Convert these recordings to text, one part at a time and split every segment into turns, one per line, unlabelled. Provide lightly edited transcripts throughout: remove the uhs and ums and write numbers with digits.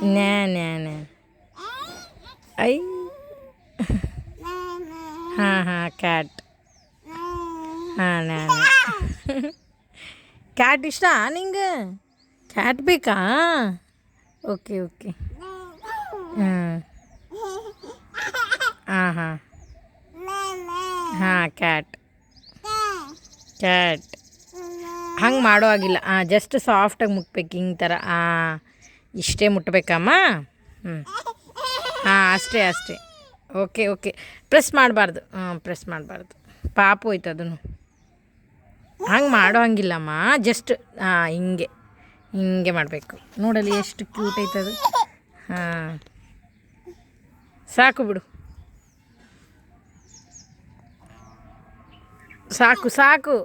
ನ್ಯಾ ನ್ಯಾ ನ್ಯಾ ಐ ಹಾಂ ಹಾಂ ಕ್ಯಾಟ್ ಹಾಂ ನ್ಯಾ ನ್ಯಾ ಕ್ಯಾಟ್ ಇಷ್ಟ ನಿಂಗೆ ಕ್ಯಾಟ್ ಬೇಕಾ ಓಕೆ ಓಕೆ ಹಾಂ ಹಾಂ ಹಾಂ ಹಾಂ ಕ್ಯಾಟ್ ಕ್ಯಾಟ್ ಹಂಗೆ ಮಾಡೋ ಆಗಿಲ್ಲ ಜಸ್ಟ್ ಸಾಫ್ಟಾಗಿ ಮುಟ್ಬೇಕು ಹಿಂಗೆ ಥರ ಇಷ್ಟೇ ಮುಟ್ಬೇಕಮ್ಮ ಹ್ಞೂ ಅಷ್ಟೇ ಅಷ್ಟೇ ಓಕೆ ಓಕೆ ಪ್ರೆಸ್ ಮಾಡಬಾರ್ದು ಪ್ರೆಸ್ ಮಾಡಬಾರ್ದು ಪಾಪು ಹೋಯ್ತು ಅದನ್ನು ಹಂಗೆ ಮಾಡೋ ಹಂಗಿಲ್ಲಮ್ಮ ಜಸ್ಟ್ ಹಿಂಗೆ ಹಿಂಗೆ ಮಾಡಬೇಕು ನೋಡಲಿ ಎಷ್ಟು ಕ್ಯೂಟ್ ಐತದು ಹಾಂ ಸಾಕು ಬಿಡು ಸಾಕು ಸಾಕು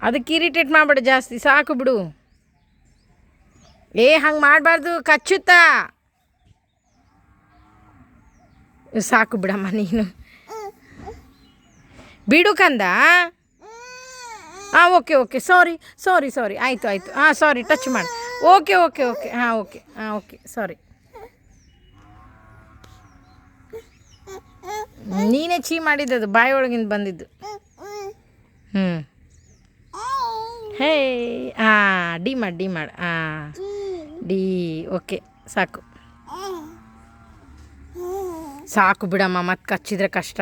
ಅದಕ್ಕೆ ಇರಿಟೇಟ್ ಮಾಡಬೇಡ ಜಾಸ್ತಿ ಸಾಕು ಬಿಡು ಹಂಗೆ ಮಾಡಬಾರ್ದು ಕಚ್ಚುತ್ತಾ ಸಾಕು ಬಿಡಮ್ಮ ನೀನು ಬಿಡು ಕಂದ ಓಕೆ ಓಕೆ ಸಾರಿ ಸಾರಿ ಸಾರಿ ಆಯಿತು ಆಯಿತು ಸಾರಿ ಟಚ್ ಮಾಡಿ okay okay okay okay okay sorry ನೀನೇ ಚೀ ಮಾಡಿದ್ದದು ಬಾಯಿ ಒಳಗಿಂದ ಬಂದಿದ್ದು ಹೇ ಡಿ ಮಾಡಿ ಡಿ ಓಕೆ ಸಾಕು ಸಾಕು ಬಿಡಮ್ಮ ಮತ್ತೆ ಕಚ್ಚಿದ್ರೆ ಕಷ್ಟ